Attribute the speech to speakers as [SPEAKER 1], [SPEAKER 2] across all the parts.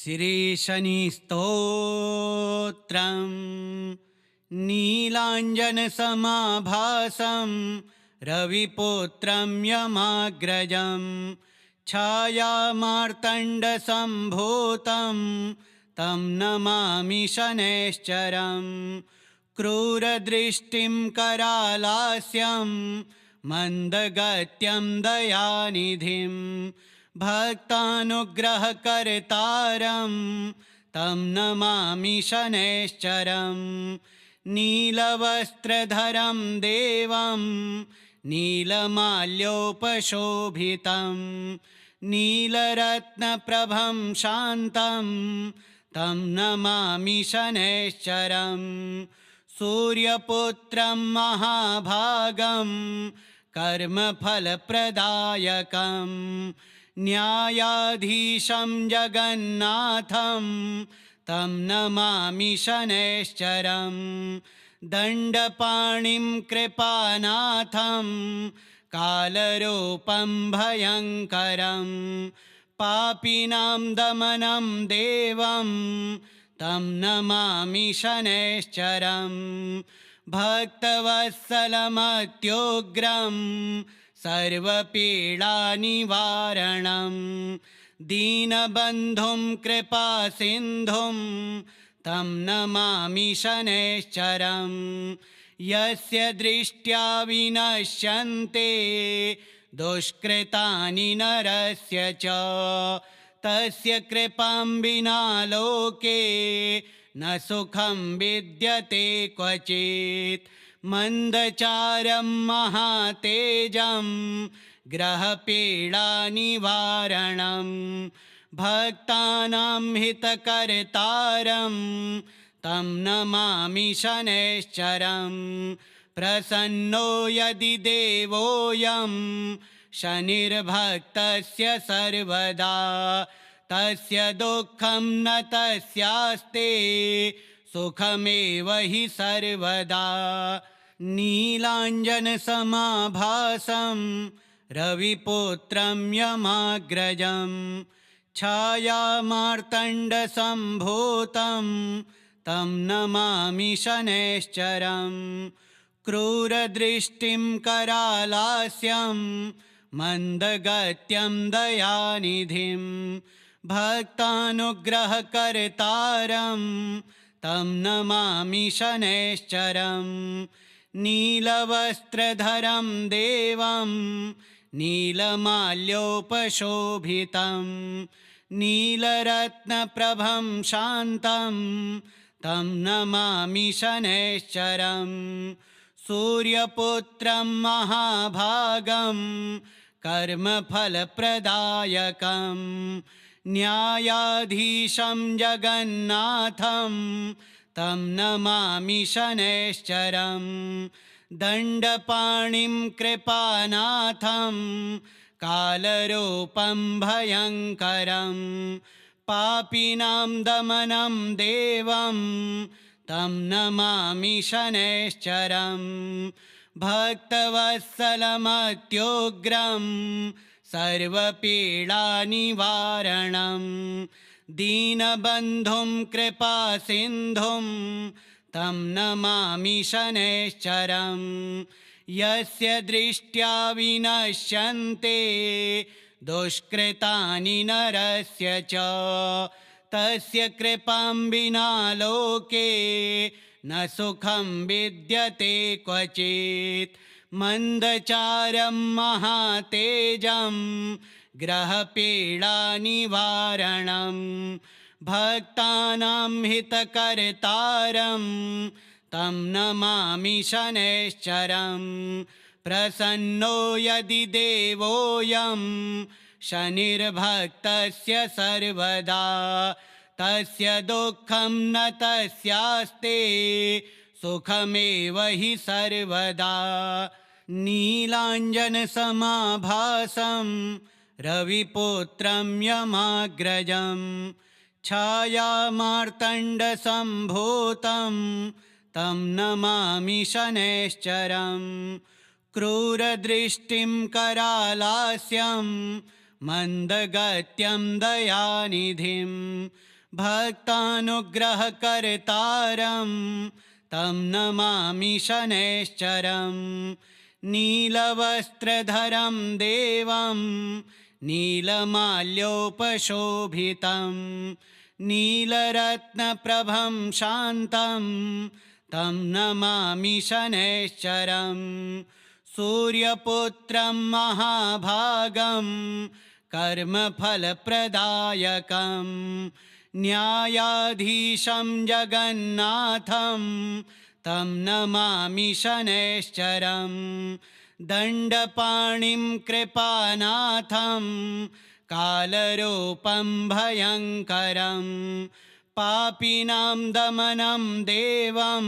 [SPEAKER 1] श्रीशनिस्तोत्रं नीलाञ्जनसमाभासं रविपुत्रं यमाग्रजं छायामार्तण्डसम्भूतं तं नमामि शनैश्चरं क्रूरदृष्टिं करालास्यं मन्दगत्यं दयानिधिं भक्तानुग्रहकर्तारं तं नमामि शनैश्चरं नीलवस्त्रधरं देवं नीलमाल्योपशोभितं नीलरत्नप्रभं शान्तं तं नमामि शनैश्चरं सूर्यपुत्रं महाभागं कर्मफलप्रदायकं न्यायाधीशं जगन्नाथं तं नमामि शनैश्चरं दण्डपाणिं कृपानाथं कालरूपं भयङ्करं पापिनां दमनं देवं तं नमामि शनैश्चरं भक्तवत्सलमत्युग्रं सर्वपीडानिवारणं दीनबन्धुं कृपासिन्धुं तं नमामि शनैश्चरं यस्य दृष्ट्या विनश्यन्ते दुष्कृतानि नरस्य च तस्य कृपां विना लोके न सुखं विद्यते क्वचित् मन्दचारं महातेजं ग्रहपीडानिवारणं भक्तानां हितकर्तारं तं नमामि शनैश्चरं प्रसन्नो यदि देवोऽयं शनिर्भक्तस्य सर्वदा तस्य दुःखं न तस्यास्ते सुखमेव हि सर्वदा नीलाञ्जनसमाभासं रविपुत्रं यमाग्रजं छायामार्तण्डसम्भूतं तं नमामि शनैश्चरं क्रूरदृष्टिं करालास्यं मन्दगत्यं दयानिधिं भक्तानुग्रहकर्तारं तं नमामि शनैश्चरं नीलवस्त्रधरं देवं नीलमाल्योपशोभितं नीलरत्नप्रभं शान्तं तं नमामि शनैश्चरं सूर्यपुत्रं महाभागं कर्मफलप्रदायकं न्यायाधीशं जगन्नाथं तं नमामि शनैश्चरं दण्डपाणिं कृपानाथं कालरूपं भयङ्करं पापिनां दमनं देवं तं नमामि शनैश्चरं भक्तवत्सलमत्युग्रं सर्वपीडानिवारणं दीनबन्धुं कृपासिन्धुं तं नमामि शनैश्चरं यस्य दृष्ट्या विनश्यन्ते दुष्कृतानि नरस्य च तस्य कृपां विना लोके न सुखं विद्यते क्वचित् मन्दचारं महातेजं ग्रहपीडानिवारणं भक्तानां हितकर्तारं तं नमामि शनैश्चरं प्रसन्नो यदि देवोऽयं शनिर्भक्तस्य सर्वदा तस्य दुःखं न तस्यास्ते सुखमेव हि सर्वदा नीलाञ्जनसमाभासं रविपुत्रं यमाग्रजं छायामार्तण्डसम्भूतं तं नमामि शनैश्चरं क्रूरदृष्टिं करालास्यं मन्दगत्यं दयानिधिं भक्तानुग्रहकर्तारं तं नमामि शनैश्चरं नीलवस्त्रधरं देवं नीलमाल्योपशोभितं नीलरत्नप्रभं शान्तं तं नमामि शनैश्चरं सूर्यपुत्रं महाभागं कर्मफलप्रदायकं न्यायाधीशं जगन्नाथं तं नमामि शनैश्चरं दण्डपाणिं कृपानाथं कालरूपं भयङ्करं पापिनां दमनं देवं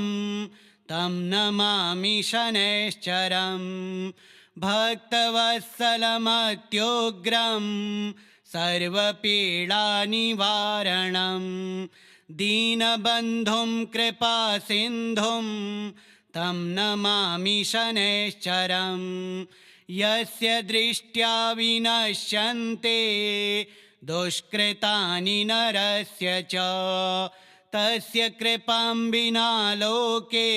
[SPEAKER 1] तं नमामि शनैश्चरं भक्तवत्सलमत्युग्रं सर्वपीडानिवारणं दीनबन्धुं कृपासिन्धुं तं नमामि शनैश्चरं यस्य दृष्ट्या विनश्यन्ते दुष्कृतानि नरस्य च तस्य कृपां विना लोके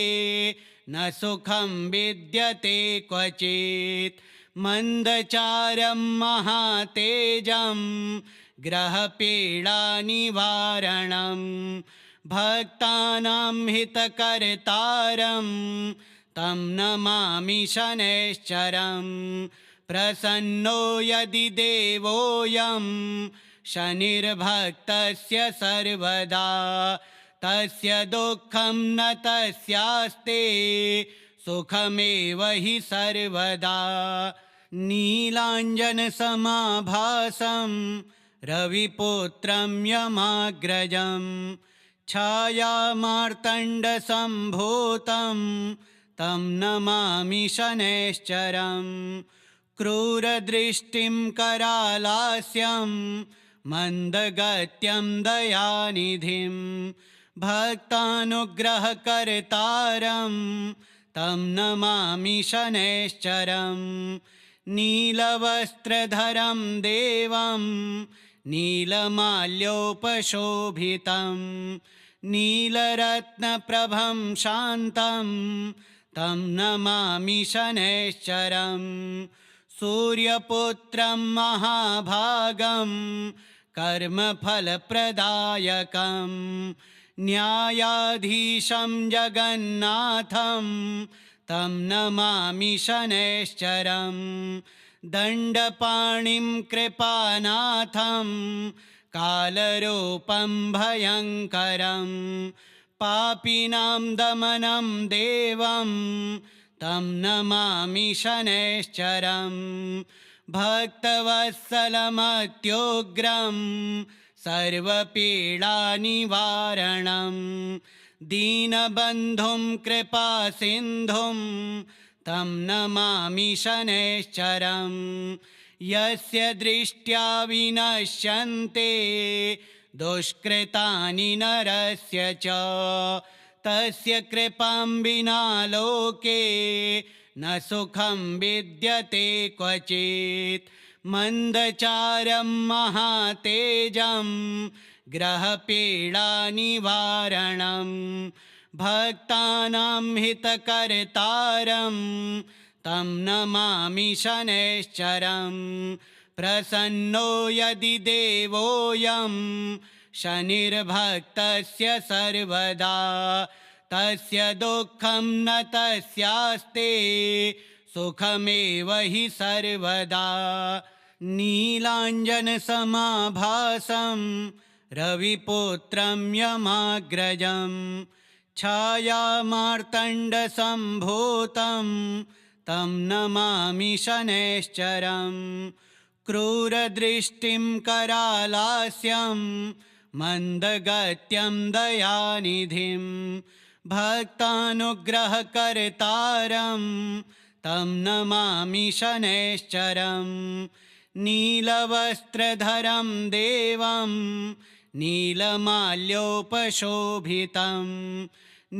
[SPEAKER 1] न सुखं विद्यते क्वचित् मन्दचारं महातेजं ग्रहपीडानिवारणं भक्तानां हितकर्तारं तं नमामि शनैश्चरं प्रसन्नो यदि देवोऽयं शनिर्भक्तस्य सर्वदा तस्य दुःखं न तस्यास्ते सुखमेव हि सर्वदा नीलाञ्जनसमाभासं रविपुत्रं यमाग्रजं छायामार्तण्डसम्भूतं तं नमामि शनैश्चरं क्रूरदृष्टिं करालास्यं मन्दगत्यं दयानिधिं भक्तानुग्रहकर्तारं तं नमामि शनैश्चरं नीलवस्त्रधरं देवं नीलमाल्योपशोभितं नीलरत्नप्रभं शान्तं तं नमामि शनैश्चरं सूर्यपुत्रं महाभागं कर्मफलप्रदायकं न्यायाधीशं जगन्नाथं तं नमामि शनैश्चरं दण्डपाणिं कृपानाथं कालरूपं भयङ्करं पापिनां दमनं देवं तं नमामि शनैश्चरं भक्तवत्सलमत्युग्रं सर्वपीडानिवारणं दीनबन्धुं कृपासिन्धुं तं नमामि शनैश्चरं यस्य दृष्ट्या विनश्यन्ते दुष्कृतानि नरस्य च तस्य कृपां विना लोके न सुखं विद्यते क्वचित् मन्दचारं महातेजं ग्रहपीडानिवारणं भक्तानां हितकर्तारं तं नमामि शनैश्चरं प्रसन्नो यदि देवोऽयं शनिर्भक्तस्य सर्वदा तस्य दुःखं न तस्यास्ते सुखमेव हि सर्वदा नीलाञ्जनसमाभासं रविपुत्रं यमाग्रजं छायामार्तण्डसम्भूतं तं नमामि शनैश्चरं क्रूरदृष्टिं करालास्यं मन्दगत्यं दयानिधिं भक्तानुग्रहकर्तारं तं नमामि शनैश्चरं नीलवस्त्रधरं देवं नीलमाल्योपशोभितं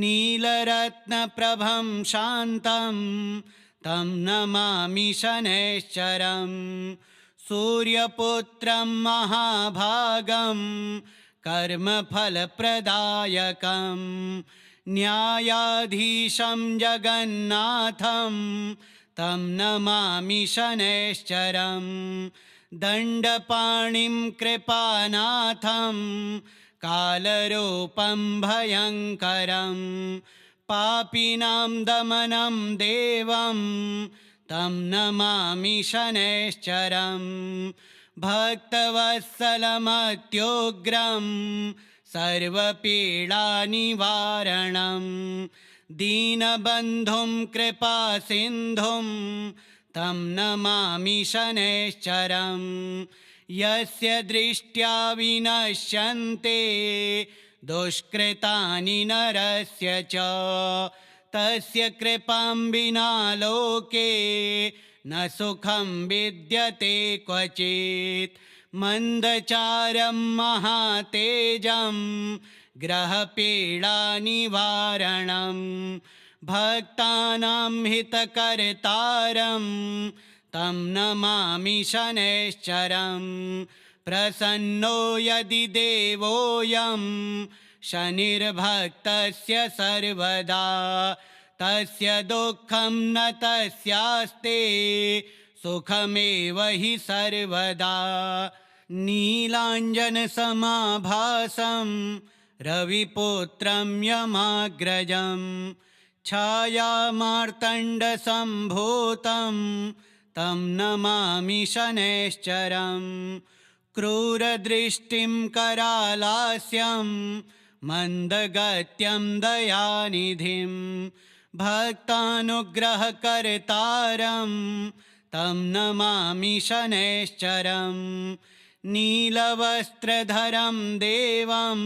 [SPEAKER 1] नीलरत्नप्रभं शान्तं तं नमामि शनैश्चरं सूर्यपुत्रं महाभागं कर्मफलप्रदायकं न्यायाधीशं जगन्नाथं तं नमामि शनैश्चरं दण्डपाणिं कृपानाथं कालरूपं भयङ्करं पापिनां दमनं देवं तं नमामि शनैश्चरं भक्तवत्सलमत्युग्रं सर्वपीडानिवारणं दीनबन्धुं कृपासिन्धुं तं नमामि शनैश्चरं यस्य दृष्ट्या विनश्यन्ते दुष्कृतानि नरस्य च तस्य कृपां विना लोके न सुखं विद्यते क्वचित् मन्दचारं महातेजं ग्रहपीडानिवारणं भक्तानां हितकर्तारं तं नमामि शनैश्चरं प्रसन्नो यदि देवोऽयं शनिर्भक्तस्य सर्वदा तस्य दुःखं न तस्यास्ते सुखमेव हि सर्वदा नीलाञ्जनसमाभासं रविपुत्रं यमाग्रजं छायामार्तण्डसम्भूतं तं नमामि शनैश्चरं क्रूरदृष्टिं करालास्यं मन्दगत्यं दयानिधिं भक्तानुग्रहकर्तारं तं नमामि शनैश्चरं नीलवस्त्रधरं देवं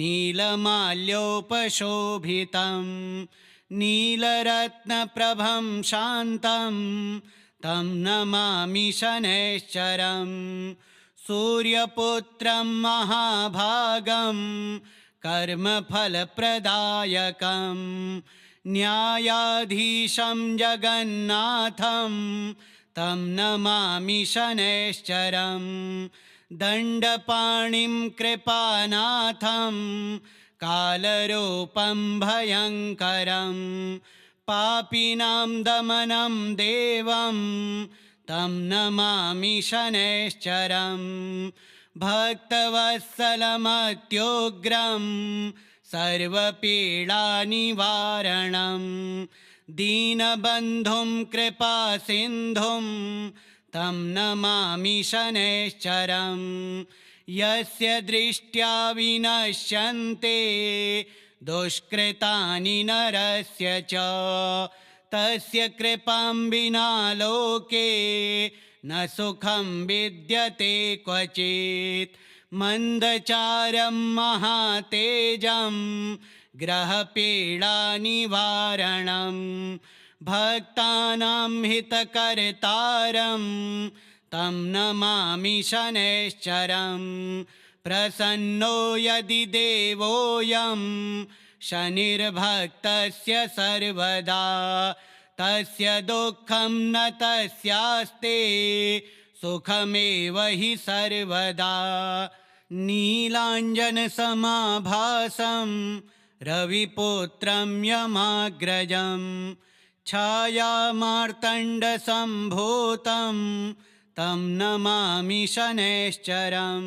[SPEAKER 1] नीलमाल्योपशोभितं नीलरत्नप्रभं शान्तं तं नमामि शनैश्चरं सूर्यपुत्रं महाभागं कर्मफलप्रदायकं न्यायाधीशं जगन्नाथं तं नमामि शनैश्चरं दण्डपाणिं कृपानाथं कालरूपं भयङ्करं पापिनां दमनं देवं तं नमामि शनैश्चरं भक्तवत्सलमत्युग्रं सर्वपीडानिवारणं दीनबन्धुं कृपासिन्धुं तं नमामि शनैश्चरं यस्य दृष्ट्या विनश्यन्ते दुष्कृतानि नरस्य च तस्य कृपां विना लोके न सुखं विद्यते क्वचित् मन्दचारं महातेजं ग्रहपीडानिवारणं भक्तानां हितकर्तारं तं नमामि शनैश्चरं प्रसन्नो यदि देवोऽयं शनिर्भक्तस्य सर्वदा तस्य दुःखं न तस्यास्ते सुखमेव हि सर्वदा नीलाञ्जनसमाभासं रविपुत्रं यमाग्रजं छायामार्तण्डसम्भूतं तं नमामि शनैश्चरं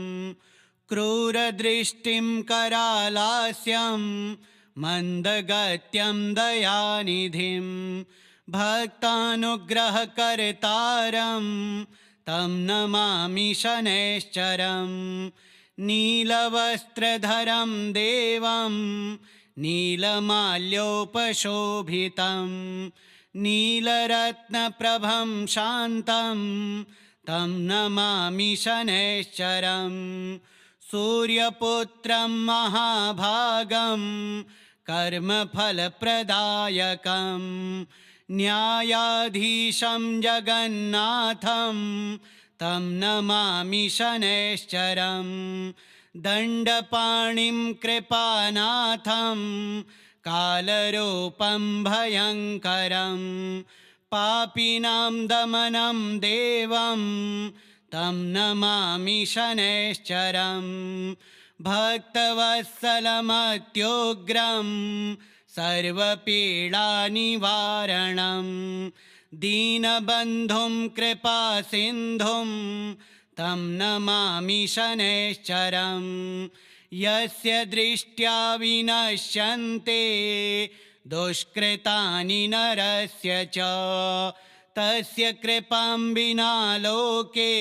[SPEAKER 1] क्रूरदृष्टिं करालास्यं मन्दगत्यं दयानिधिं भक्तानुग्रहकर्तारं तं नमामि शनैश्चरं नीलवस्त्रधरं देवं नीलमाल्योपशोभितं नीलरत्नप्रभं शान्तं तं नमामि शनैश्चरं सूर्यपुत्रं महाभागं कर्मफलप्रदायकं न्यायाधीशं जगन्नाथं तं नमामि शनैश्चरं दण्डपाणिं कृपानाथं कालरूपं भयङ्करं पापिनां दमनं देवं तं नमामि शनैश्चरं भक्तवत्सलमत्युग्रं सर्वपीडानिवारणं दीनबन्धुं कृपासिन्धुं तं नमामि शनैश्चरं यस्य दृष्ट्या विनश्यन्ते दुष्कृतानि नरस्य च तस्य कृपां विना लोके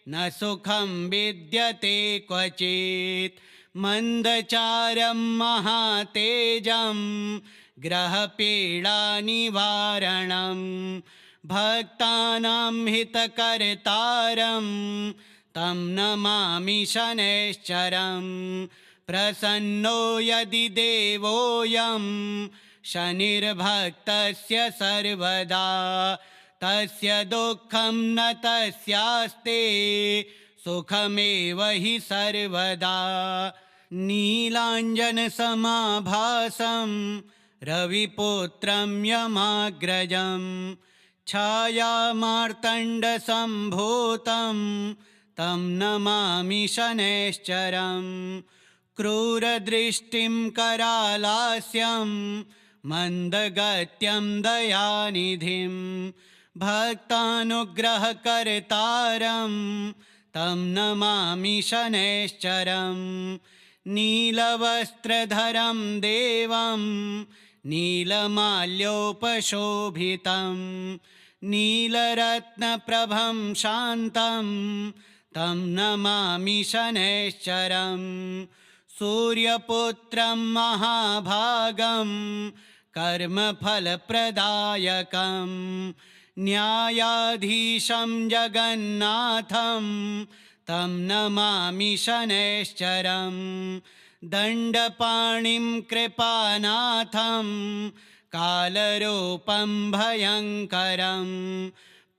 [SPEAKER 1] न सुखं विद्यते क्वचित् मन्दचारं महातेजं ग्रहपीडानिवारणं भक्तानां हितकर्तारं तं नमामि शनैश्चरं प्रसन्नो यदि देवोऽयं शनिर्भक्तस्य सर्वदा तस्य दुःखं न तस्यास्ते सुखमेव हि सर्वदा नीलाञ्जनसमाभासं रविपुत्रं यमाग्रजं छायामार्तण्डसम्भूतं तं नमामि शनैश्चरं क्रूरदृष्टिं करालास्यं मन्दगत्यं दयानिधिं भक्तानुग्रहकर्तारं तं नमामि शनैश्चरं नीलवस्त्रधरं देवं नीलमाल्योपशोभितं नीलरत्नप्रभं शान्तं तं नमामि शनैश्चरं सूर्यपुत्रं महाभागं कर्मफलप्रदायकं न्यायाधीशं जगन्नाथं तं नमामि शनैश्चरं दण्डपाणिं कृपानाथं कालरूपं भयङ्करं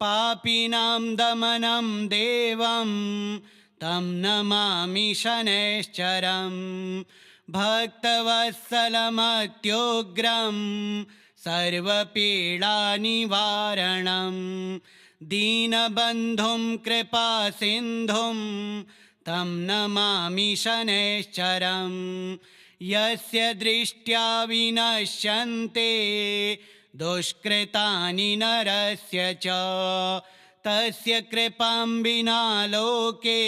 [SPEAKER 1] पापिनां दमनं देवं तं नमामि शनैश्चरं भक्तवत्सलमत्युग्रं सर्वपीडानिवारणं दीनबन्धुं कृपासिन्धुं तं नमामि शनैश्चरं यस्य दृष्ट्या विनश्यन्ते दुष्कृतानि नरस्य च तस्य कृपां विना लोके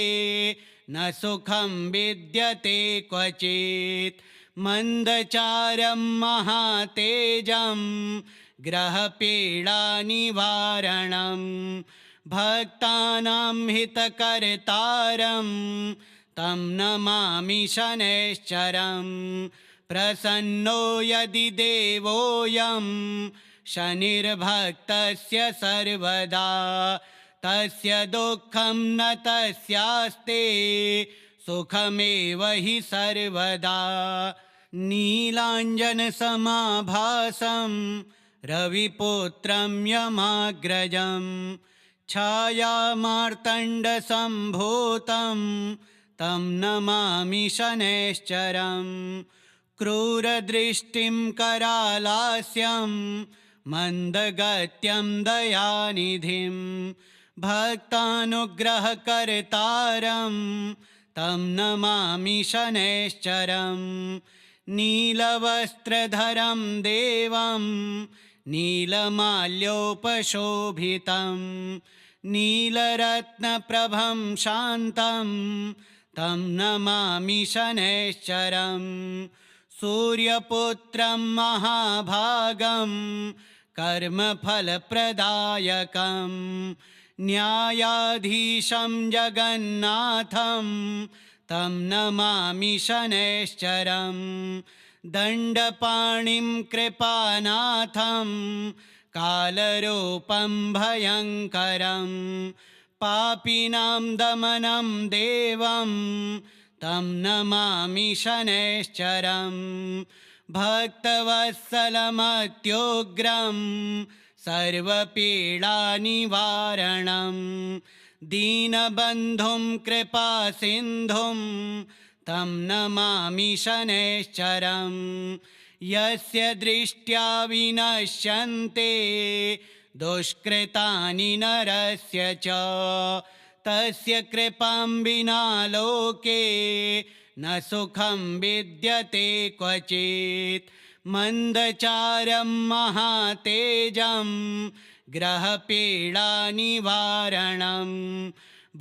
[SPEAKER 1] न सुखं विद्यते क्वचित् मन्दचारं महातेजं ग्रहपीडानिवारणं भक्तानां हितकर्तारं तं नमामि शनैश्चरं प्रसन्नो यदि देवोऽयं शनिर्भक्तस्य सर्वदा तस्य दुःखं न तस्यास्ते सुखमेव हि सर्वदा नीलाञ्जनसमाभासं रविपुत्रं यमाग्रजं छायामार्तण्डसम्भूतं तं नमामि शनैश्चरं क्रूरदृष्टिं करालास्यं मन्दगत्यं दयानिधिं भक्तानुग्रहकर्तारं तं नमामि शनैश्चरं नीलवस्त्रधरं देवं नीलमाल्योपशोभितं नीलरत्नप्रभं शान्तं तं नमामि शनैश्चरं सूर्यपुत्रं महाभागं कर्मफलप्रदायकं न्यायाधीशं जगन्नाथं तं नमामि शनैश्चरं दण्डपाणिं कृपानाथं कालरूपं भयङ्करं पापिनां दमनं देवं तं नमामि शनैश्चरं भक्तवत्सलमत्युग्रं सर्वपीडानिवारणं दीनबन्धुं कृपासिन्धुं तं नमामि शनैश्चरं यस्य दृष्ट्या विनश्यन्ते दुष्कृतानि नरस्य च तस्य कृपां विना लोके न सुखं विद्यते क्वचित् मन्दचारं महातेजं ग्रहपीडानिवारणं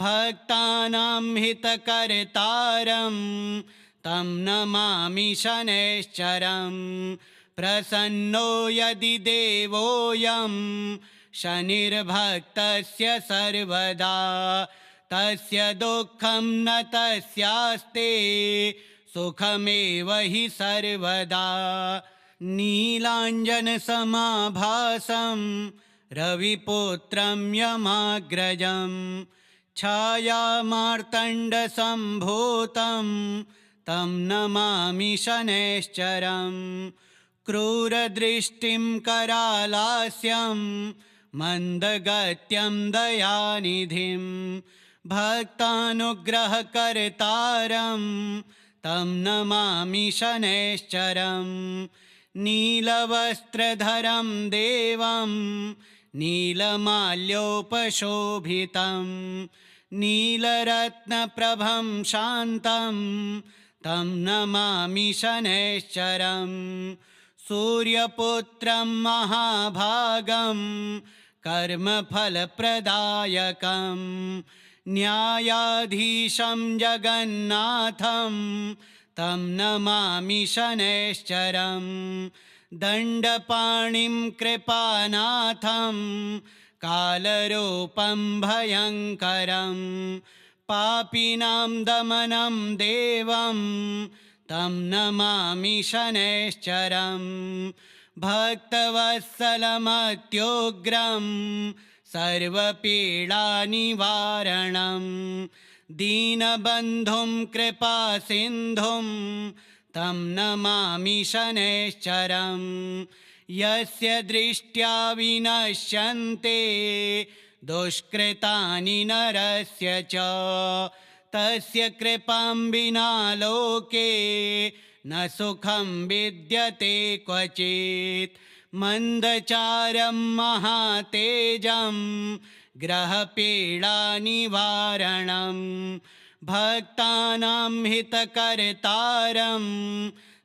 [SPEAKER 1] भक्तानां हितकर्तारं तं नमामि शनैश्चरं प्रसन्नो यदि देवोऽयं शनिर्भक्तस्य सर्वदा तस्य दुःखं न तस्यास्ते सुखमेव हि सर्वदा नीलाञ्जनसमाभासं रविपुत्रं यमाग्रजं छायामार्तण्डसम्भूतं तं नमामि शनैश्चरं क्रूरदृष्टिं करालास्यं मन्दगत्यं दयानिधिं भक्तानुग्रहकर्तारं तं नमामि शनैश्चरं नीलवस्त्रधरं देवं नीलमाल्योपशोभितं नीलरत्नप्रभं शान्तं तं नमामि शनैश्चरं सूर्यपुत्रं महाभागं कर्मफलप्रदायकं न्यायाधीशं जगन्नाथं तं नमामि शनैश्चरं दण्डपाणिं कृपानाथं कालरूपं भयङ्करं पापिनां दमनं देवं तं नमामि शनैश्चरं भक्तवत्सलमत्युग्रं सर्वपीडानिवारणं दीनबन्धुं कृपासिन्धुं तं नमामि शनैश्चरं यस्य दृष्ट्या विनश्यन्ते दुष्कृतानि नरस्य च तस्य कृपां विना लोके न सुखं विद्यते क्वचित् मन्दचारं महातेजं ग्रहपीडानिवारणं भक्तानां हितकर्तारं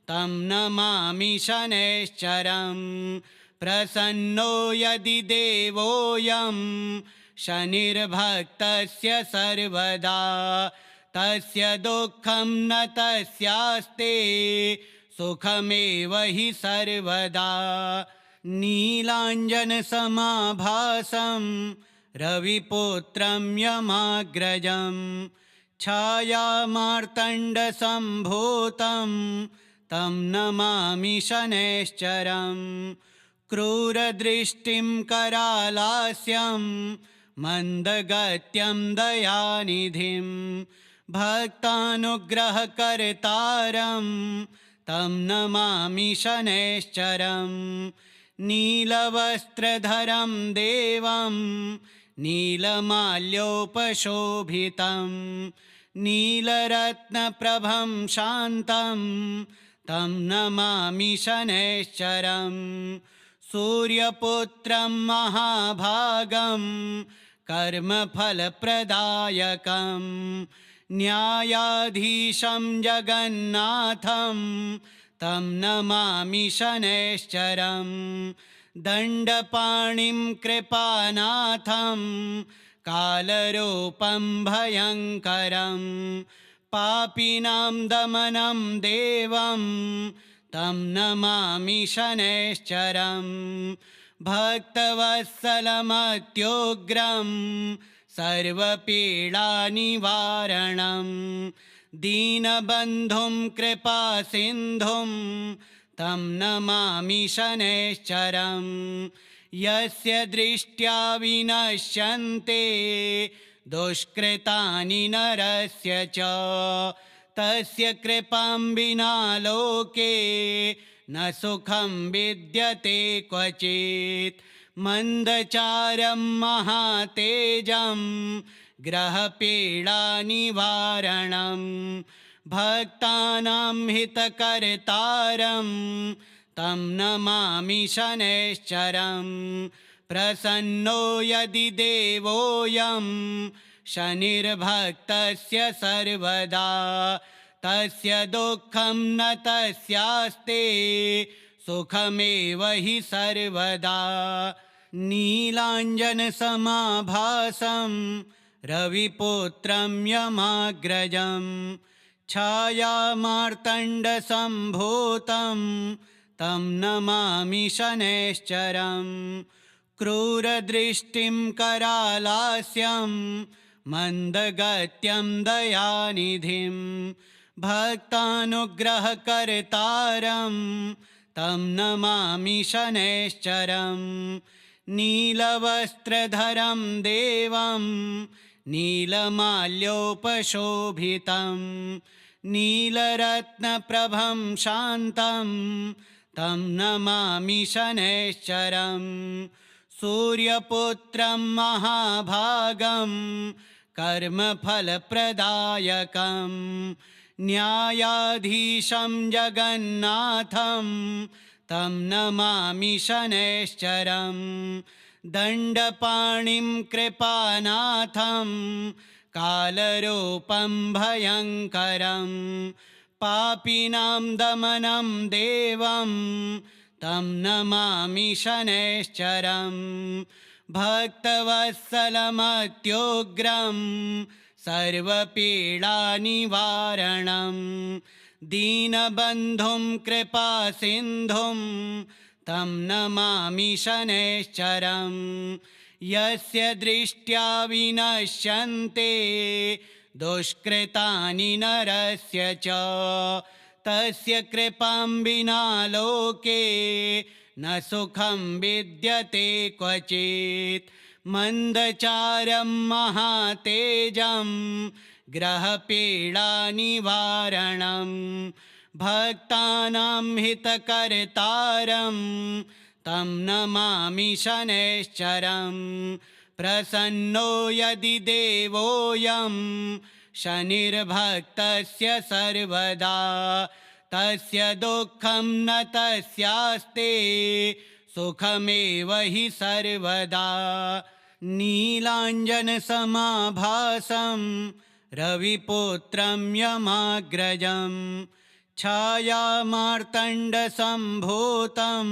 [SPEAKER 1] तं नमामि शनैश्चरं प्रसन्नो यदि देवोऽयं शनिर्भक्तस्य सर्वदा तस्य दुःखं न तस्यास्ते सुखमेव हि सर्वदा नीलाञ्जनसमाभासं रविपुत्रं यमाग्रजं छायामार्तण्डसम्भूतं तं नमामि शनैश्चरं क्रूरदृष्टिं करालास्यं मन्दगत्यं दयानिधिं भक्तानुग्रहकर्तारं तं नमामि शनैश्चरं नीलवस्त्रधरं देवं नीलमाल्योपशोभितं नीलरत्नप्रभं शान्तं तं नमामि शनैश्चरं सूर्यपुत्रं महाभागं कर्मफलप्रदायकं न्यायाधीशं जगन्नाथं तं नमामि शनैश्चरं दण्डपाणिं कृपानाथं कालरूपं भयङ्करं पापिनां दमनं देवं तं नमामि शनैश्चरं भक्तवत्सलमत्युग्रं सर्वपीडानिवारणं दीनबन्धुं कृपासिन्धुं तं नमामि शनैश्चरं यस्य दृष्ट्या विनश्यन्ते दुष्कृतानि नरस्य च तस्य कृपां विना लोके न सुखं विद्यते क्वचित् मन्दचारं महातेजं ग्रहपीडानिवारणं भक्तानां हितकर्तारं तं नमामि शनैश्चरं प्रसन्नो यदि देवोऽयं शनिर्भक्तस्य सर्वदा तस्य दुःखं न तस्यास्ते सुखमेव हि सर्वदा नीलाञ्जनसमाभासं रविपुत्रं यमाग्रजं छायामार्तण्डसम्भूतं तं नमामि शनैश्चरम् क्रूरदृष्टिं करालास्यं मन्दगत्यं दयानिधिं भक्तानुग्रहकर्तारं तं नमामि शनैश्चरम् नीलवस्त्रधरं देवं नीलमाल्योपशोभितं नीलरत्नप्रभं शान्तं तं नमामि शनैश्चरम् सूर्यपुत्रं महाभागं कर्मफलप्रदायकं न्यायाधीशं जगन्नाथं तं नमामि शनैश्चरम् दण्डपाणिं कृपानाथं कालरूपं भयङ्करं पापिनां दमनं देवं तं नमामि शनैश्चरम् भक्तवत्सलमत्युग्रं सर्वपीडानिवारणं दीनबन्धुं कृपासिन्धुं तं नमामि शनैश्चरम् यस्य दृष्ट्या विनश्यन्ते दुष्कृतानि नरस्य च तस्य कृपां विना लोके न सुखं विद्यते क्वचित् मन्दचारं महातेजं ग्रहपीडानिवारणं भक्तानां हितकर्तारं तं नमामि शनैश्चरम् प्रसन्नो यदि देवोऽयं शनिर्भक्तस्य सर्वदा तस्य दुःखं न तस्यास्ते सुखमेव हि सर्वदा नीलाञ्जनसमाभासं रविपुत्रं यमाग्रजं छायामार्तण्डसम्भूतं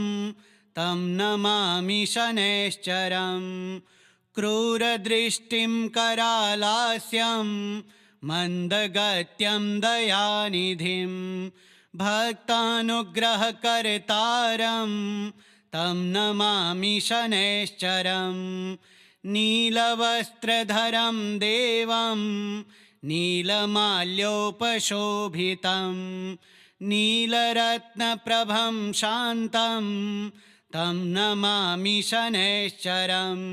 [SPEAKER 1] तं नमामि शनैश्चरम् क्रूरदृष्टिं करालास्यं मन्दगत्यं दयानिधिं भक्तानुग्रहकर्तारं तं नमामि शनैश्चरम् नीलवस्त्रधरं देवं नीलमाल्योपशोभितं नीलरत्नप्रभं शान्तं तं नमामि शनैश्चरम्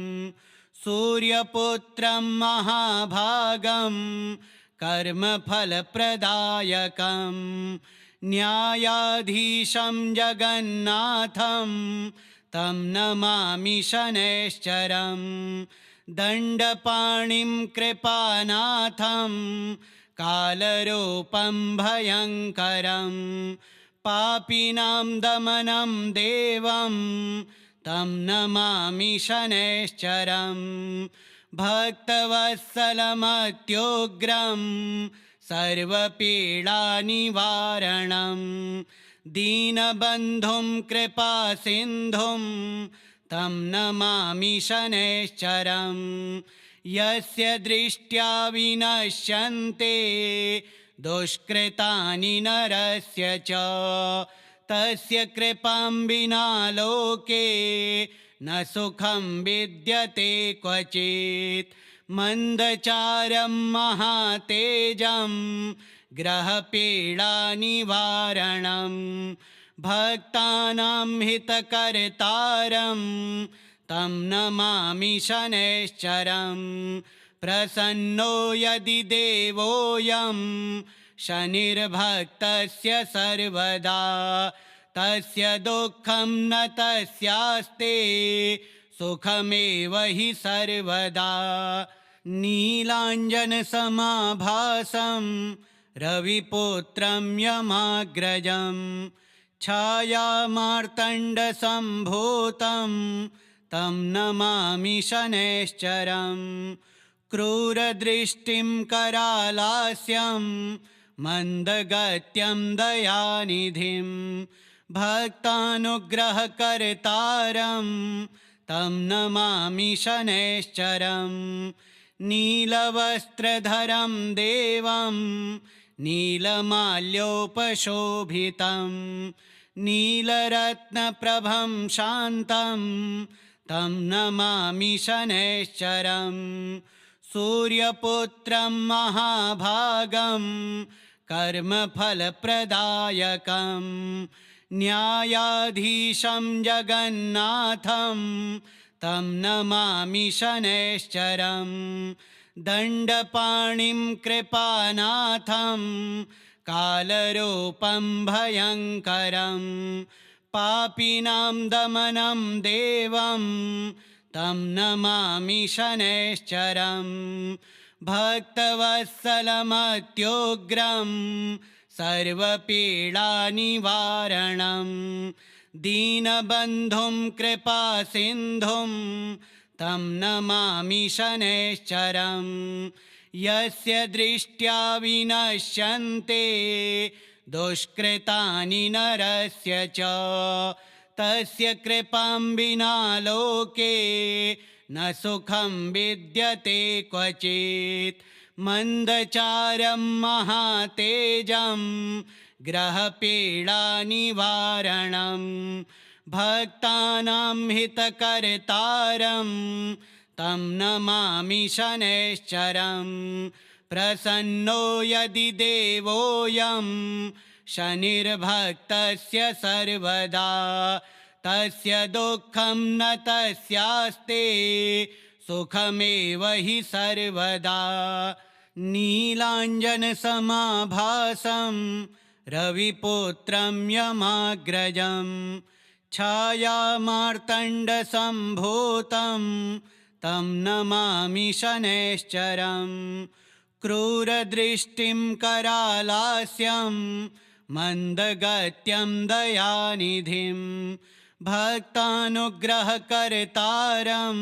[SPEAKER 1] सूर्यपुत्रं महाभागं कर्मफलप्रदायकं न्यायाधीशं जगन्नाथं तं नमामि शनैश्चरम् दण्डपाणिं कृपानाथं कालरूपं भयङ्करं पापिनां दमनं देवं तं नमामि शनैश्चरम् भक्तवत्सलमत्युग्रं सर्वपीडानिवारणं दीनबन्धुं कृपासिन्धुं तं नमामि शनैश्चरम् यस्य दृष्ट्या विनश्यन्ते दुष्कृतानि नरस्य च तस्य कृपां विना लोके न सुखं विद्यते क्वचित् मन्दचारं महातेजं ग्रहपीडानिवारणं भक्तानां हितकर्तारं तं नमामि शनैश्चरम् प्रसन्नो यदि देवोऽयं शनिर्भक्तस्य सर्वदा तस्य दुःखं न तस्यास्ते सुखमेव हि सर्वदा नीलाञ्जनसमाभासं रविपुत्रं यमाग्रजं छायामार्तण्डसम्भूतं तं नमामि शनैश्चरम् क्रूरदृष्टिं करालास्यं मन्दगत्यं दयानिधिं भक्तानुग्रहकर्तारं तं नमामि शनैश्चरम् नीलवस्त्रधरं देवं नीलमाल्योपशोभितं नीलरत्नप्रभं शान्तं तं नमामि शनैश्चरम् सूर्यपुत्रं महाभागं कर्मफलप्रदायकं न्यायाधीशं जगन्नाथं तं नमामि शनैश्चरं दण्डपाणिं कृपानाथं कालरूपं भयङ्करं पापिनां दमनं देवं तं नमामि शनैश्चरं भक्तवत्सलमत्युग्रं सर्वपीडानिवारणं दीनबन्धुं कृपासिन्धुं तं नमामि शनैश्चरं यस्य दृष्ट्या विनश्यन्ते दुष्कृतानि नरस्य च तस्य कृपां विना लोके न सुखं विद्यते क्वचित् मन्दचारं महातेजं ग्रहपीडानिवारणं भक्तानां हितकर्तारं तं नमामि शनैश्चरं प्रसन्नो यदि देवोऽयं शनिर्भक्तस्य सर्वदा तस्य दुःखं न तस्यास्ते सुखमेव हि सर्वदा नीलाञ्जनसमाभासं रविपुत्रं यमाग्रजं छायामार्तण्डसम्भूतं तं नमामि शनैश्चरं क्रूरदृष्टिं करालास्यं मन्दगत्यं दयानिधिं भक्तानुग्रहकर्तारं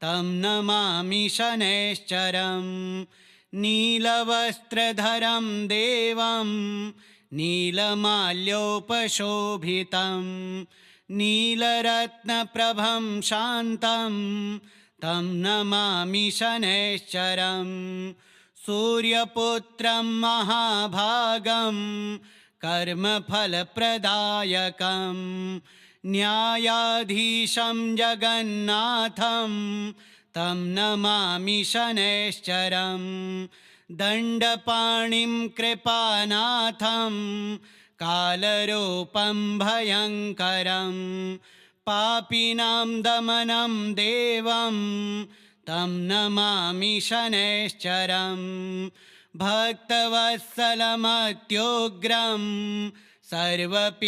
[SPEAKER 1] तं नमामि शनैश्चरं नीलवस्त्रधरं देवं नीलमाल्योपशोभितं नीलरत्नप्रभं शान्तं तं नमामि शनैश्चरं सूर्यपुत्रं महाभागं कर्मफलप्रदायकं न्यायाधीशं जगन्नाथं तं नमामि शनैश्चरं दण्डपाणिं कृपानाथं कालरूपं भयङ्करं पापिनां दमनं देवं तं नमामि शनैश्चरं भक्तवत्सलमत्युग्रं सर्वपीडानिवारणं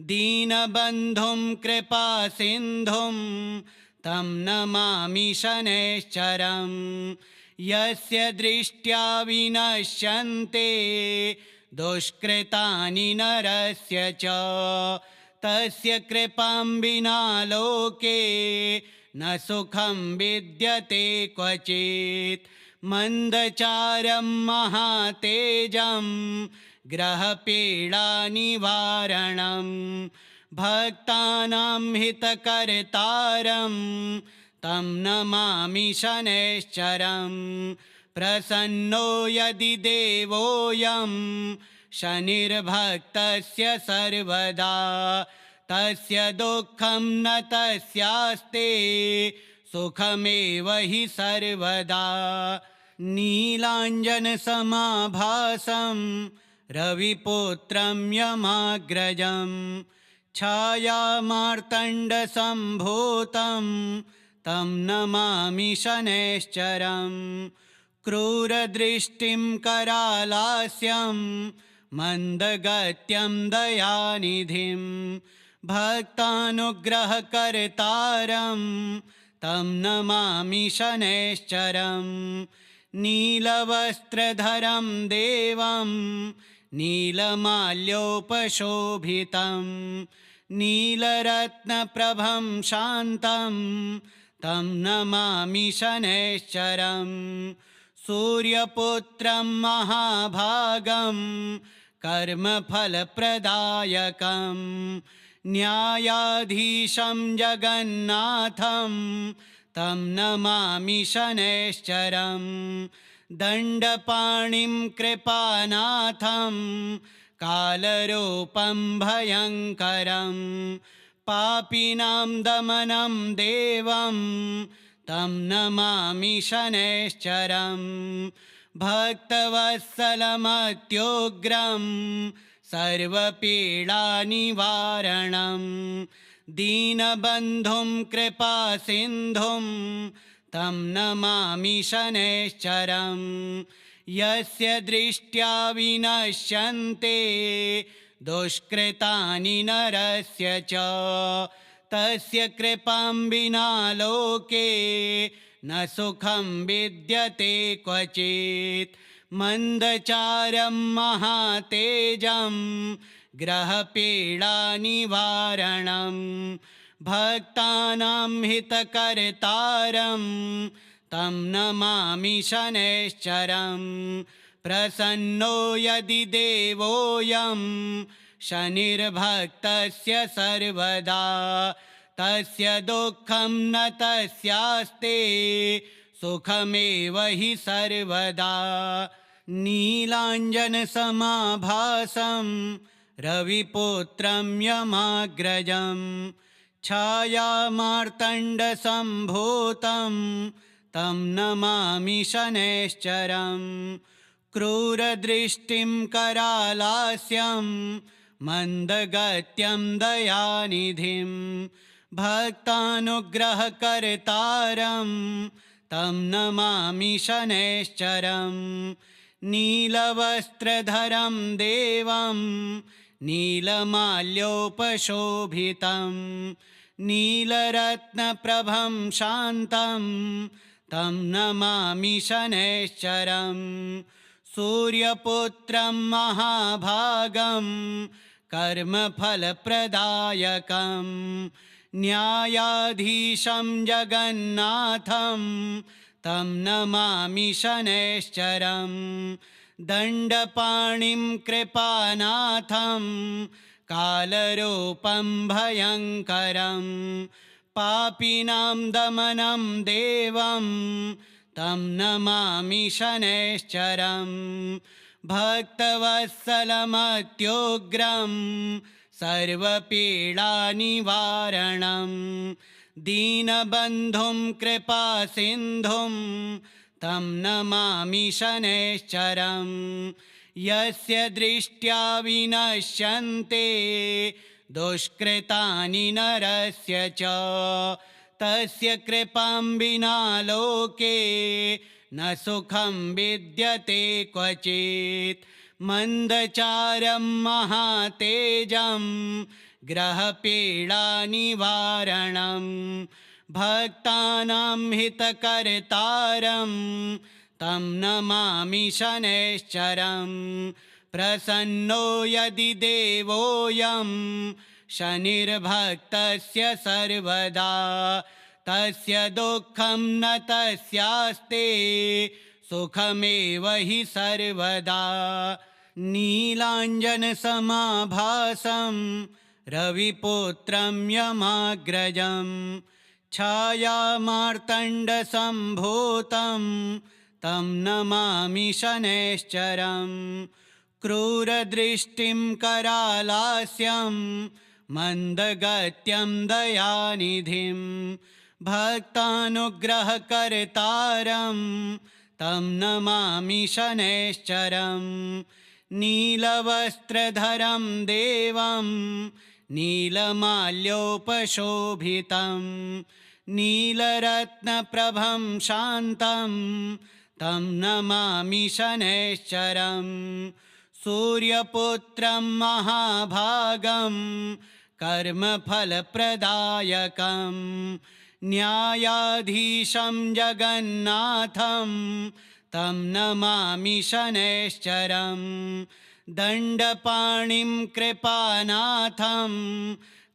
[SPEAKER 1] दीनबन्धुं कृपासिन्धुं तं नमामि शनैश्चरं यस्य दृष्ट्या विनश्यन्ते दुष्कृतानि नरस्य च तस्य कृपां विना लोके न सुखं विद्यते क्वचित् मन्दचारं महातेजं ग्रहपीडानिवारणं भक्तानां हितकर्तारं तं नमामि शनैश्चरं प्रसन्नो यदि देवोऽयं शनिर्भक्तस्य सर्वदा तस्य दुःखं न तस्यास्ते सुखमेव हि सर्वदा नीलाञ्जनसमाभासं रविपुत्रं यमाग्रजं छायामार्तण्डसम्भूतं तं नमामि शनैश्चरं क्रूरदृष्टिं करालास्यं मन्दगत्यं दयानिधिं भक्तानुग्रहकर्तारं तं नमामि शनैश्चरं नीलवस्त्रधरं देवं नीलमाल्योपशोभितं नीलरत्नप्रभं शान्तं तं नमामि शनैश्चरं सूर्यपुत्रं महाभागं कर्मफलप्रदायकं न्यायाधीशं जगन्नाथं तं नमामि शनैश्चरं दण्डपाणिं कृपानाथं कालरूपं भयङ्करं पापिनां दमनं देवं तं नमामि शनैश्चरं भक्तवत्सलमत्युग्रं सर्वपीडानिवारणं दीनबन्धुं कृपासिन्धुं तं नमामि शनैश्चरं यस्य दृष्ट्या विनश्यन्ते दुष्कृतानि नरस्य च तस्य कृपां विना लोके न सुखं विद्यते क्वचित् मन्दचारं महातेजं ग्रहपीडानिवारणं भक्तानां हितकर्तारं तं नमामि शनैश्चरं प्रसन्नो यदि देवोऽयं शनिर्भक्तस्य सर्वदा तस्य दुःखं न तस्यास्ते सुखमेव हि सर्वदा नीलाञ्जनसमाभासं रविपुत्रं यमाग्रजं छायामार्तण्डसम्भूतं तं नमामि शनैश्चरं क्रूरदृष्टिं करालास्यं मन्दगत्यं दयानिधिं भक्तानुग्रहकर्तारं तं नमामि शनैश्चरं नीलवस्त्रधरं देवं नीलमाल्योपशोभितं नीलरत्नप्रभं शान्तं तं नमामि शनैश्चरं सूर्यपुत्रं महाभागं कर्मफलप्रदायकं न्यायाधीशं जगन्नाथं तं नमामि शनैश्चरं दण्डपाणिं कृपानाथं कालरूपं भयङ्करं पापिनां दमनं देवं तं नमामि शनैश्चरं भक्तवत्सलमत्युग्रं सर्वपीडानिवारणं दीनबन्धुं कृपासिन्धुं तं नमामि शनैश्चरं यस्य दृष्ट्या विनश्यन्ते दुष्कृतानि नरस्य च तस्य कृपां विना लोके न सुखं विद्यते क्वचित् मन्दचारं महातेजं ग्रहपीडानिवारणं भक्तानां हितकर्तारं तं नमामि शनैश्चरं प्रसन्नो यदि देवोऽयं शनिर्भक्तस्य सर्वदा तस्य दुःखं न तस्यास्ते सुखमेव हि सर्वदा नीलाञ्जनसमाभासं रविपुत्रं यमाग्रजं छायामार्तण्डसम्भूतं तं नमामि शनैश्चरं क्रूरदृष्टिं करालास्यं मन्दगत्यं दयानिधिं भक्तानुग्रहकर्तारं तं नमामि शनैश्चरं नीलवस्त्रधरं देवं नीलमाल्योपशोभितं नीलरत्नप्रभं शान्तं तं नमामि शनैश्चरं सूर्यपुत्रं महाभागं कर्मफलप्रदायकं न्यायाधीशं जगन्नाथं तं नमामि शनैश्चरं दण्डपाणिं कृपानाथं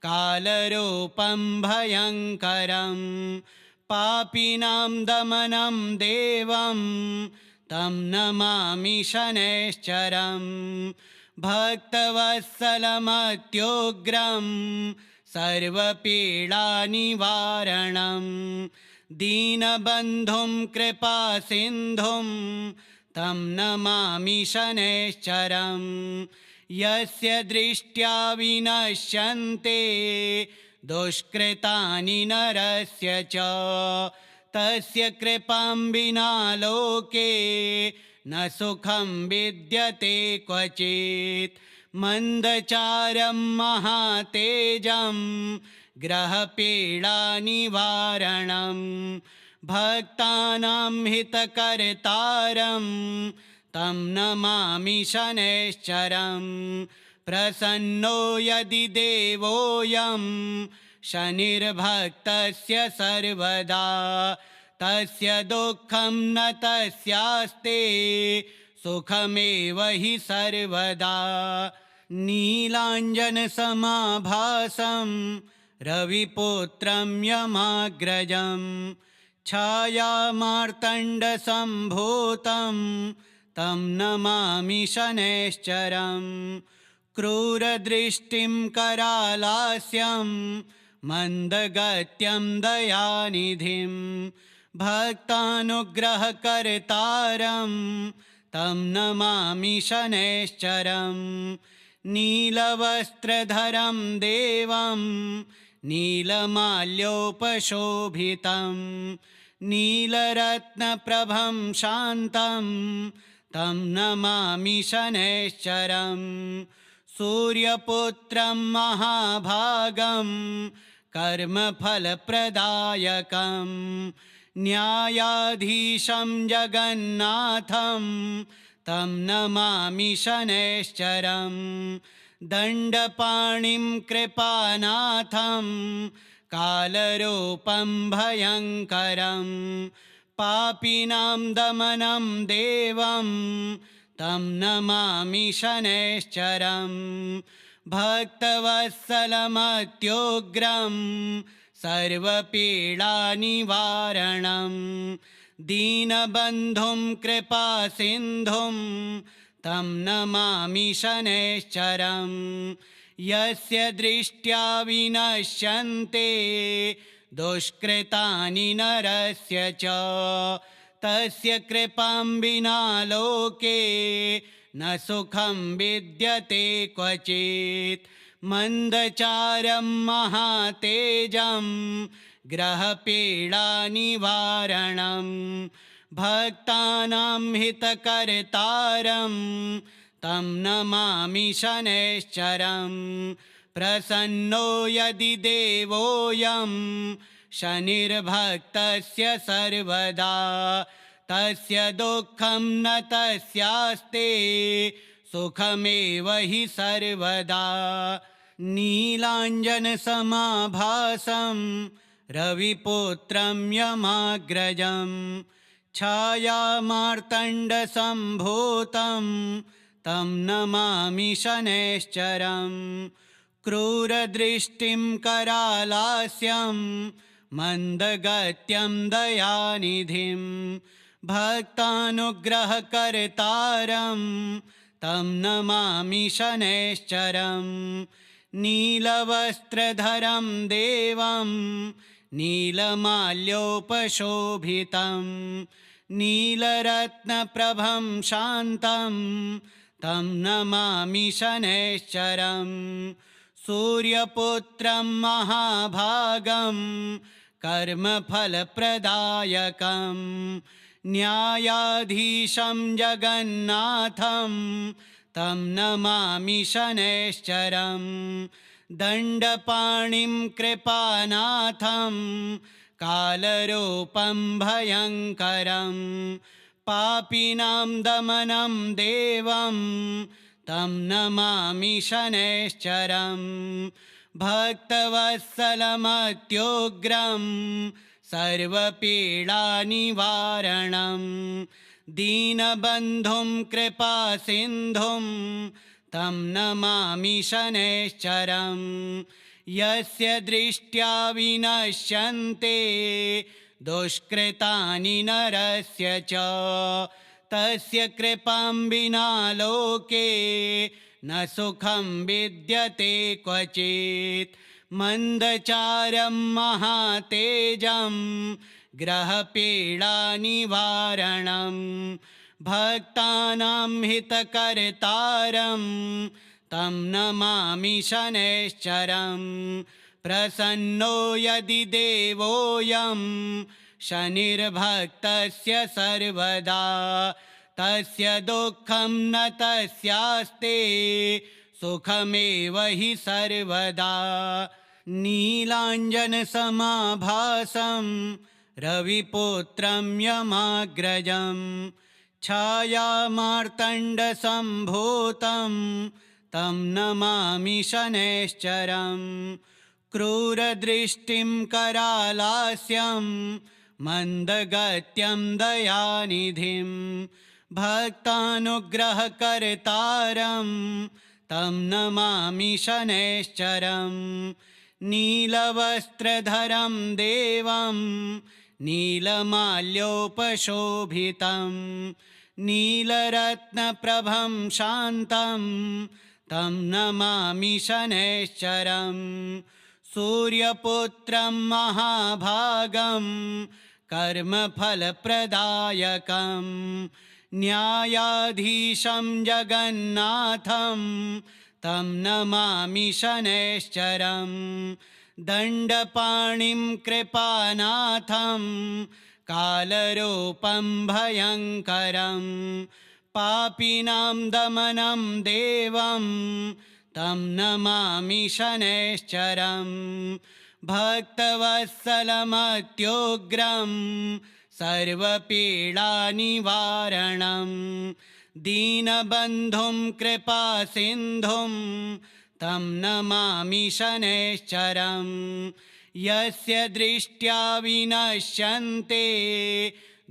[SPEAKER 1] कालरूपं भयङ्करं पापिनां दमनं देवं तं नमामि शनैश्चरं भक्तवत्सलमत्युग्रं सर्वपीडानिवारणं दीनबन्धुं कृपासिन्धुं तं नमामि शनैश्चरं यस्य दृष्ट्या विनश्यन्ते दुष्कृतानि नरस्य च तस्य कृपां विना लोके न सुखं विद्यते क्वचित् मन्दचारं महातेजं ग्रहपीडानिवारणं भक्तानां हितकर्तारं तं नमामि शनैश्चरं प्रसन्नो यदि देवोऽयं शनिर्भक्तस्य सर्वदा तस्य दुःखं न तस्यास्ते सुखमेव हि सर्वदा नीलाञ्जनसमाभासं रविपुत्रं यमाग्रजं छायामार्तण्डसम्भूतं तं नमामि शनैश्चरं क्रूरदृष्टिं करालास्यं मन्दगत्यं दयानिधिं भक्तानुग्रहकर्तारं तं नमामि शनैश्चरं नीलवस्त्रधरं देवं नीलमाल्योपशोभितं नीलरत्नप्रभं शान्तं तं नमामि शनैश्चरं सूर्यपुत्रं महाभागं कर्मफलप्रदायकं न्यायाधीशं जगन्नाथं तं नमामि शनैश्चरं दण्डपाणिं कृपानाथं कालरूपं भयङ्करं पापिनां दमनं देवं तं नमामि शनैश्चरं भक्तवत्सलमत्युग्रं सर्वपीडानिवारणं दीनबन्धुं कृपासिन्धुं तं नमामि शनैश्चरं यस्य दृष्ट्या विनश्यन्ते दुष्कृतानि नरस्य च तस्य कृपां विना लोके न सुखं विद्यते क्वचित् मन्दचारं महातेजं ग्रहपीडानिवारणं भक्तानां हितकर्तारं तं नमामि शनैश्चरं प्रसन्नो यदि देवोऽयं शनिर्भक्तस्य सर्वदा तस्य दुःखं न तस्यास्ते सुखमेव हि सर्वदा नीलाञ्जनसमाभासं रविपुत्रं यमाग्रजं छायामार्तण्डसम्भूतं तं नमामि शनैश्चरं क्रूरदृष्टिं करालास्यं मन्दगत्यं दयानिधिं भक्तानुग्रहकर्तारं तं नमामि शनैश्चरं नीलवस्त्रधरं देवं नीलमाल्योपशोभितं नीलरत्नप्रभं शान्तं तं नमामि शनैश्चरं सूर्यपुत्रं महाभागं कर्मफलप्रदायकं न्यायाधीशं जगन्नाथं तं नमामि शनैश्चरं दण्डपाणिं कृपानाथं कालरूपं भयङ्करं पापिनां दमनं देवं तं नमामि शनैश्चरं भक्तवत्सलमत्युग्रं सर्वपीडानिवारणं दीनबन्धुं कृपासिन्धुं तं नमामि शनैश्चरं यस्य दृष्ट्या विनश्यन्ते दुष्कृतानि नरस्य च तस्य कृपां विना लोके न सुखं विद्यते क्वचित् मन्दचारं महातेजं ग्रहपीडानिवारणं भक्तानां हितकर्तारं तं नमामि शनैश्चरं प्रसन्नो यदि देवोऽयं शनिर्भक्तस्य सर्वदा तस्य दुःखं न तस्यास्ते सुखमेव हि सर्वदा नीलाञ्जनसमाभासं रविपुत्रं यमाग्रजं छायामार्तण्डसम्भूतं तं नमामि शनैश्चरं क्रूरदृष्टिं करालास्यं मन्दगत्यं दयानिधिं भक्तानुग्रहकर्तारं तं नमामि शनैश्चरं नीलवस्त्रधरं देवं नीलमाल्योपशोभितं नीलरत्नप्रभं शान्तं तं नमामि शनैश्चरं सूर्यपुत्रं महाभागं कर्मफलप्रदायकं न्यायाधीशं जगन्नाथं तं नमामि शनैश्चरं दण्डपाणिं कृपानाथं कालरूपं भयङ्करं पापिनां दमनं देवं तं नमामि शनैश्चरं भक्तवत्सलमत्युग्रं सर्वपीडानिवारणं दीनबन्धुं कृपासिन्धुं तं नमामि शनैश्चरं यस्य दृष्ट्या विनश्यन्ते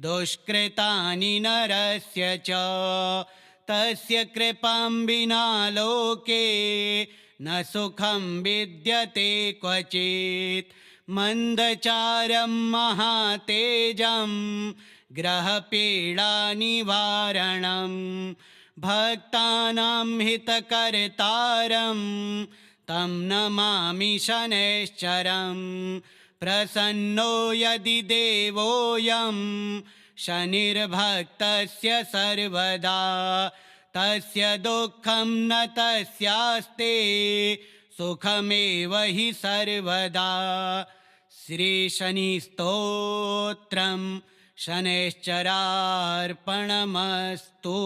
[SPEAKER 1] दुष्कृतानि नरस्य च तस्य कृपां विना लोके न सुखं विद्यते क्वचित् मन्दचारं महातेजं ग्रहपीडानिवारणं भक्तानां हितकर्तारं तं नमामि शनैश्चरं प्रसन्नो यदि देवोऽयं शनिर्भक्तस्य सर्वदा तस्य दुःखं न तस्यास्ते सुखमेव हि सर्वदा श्रीशनिस्तोत्रं शनैश्चरार्पणमस्तु।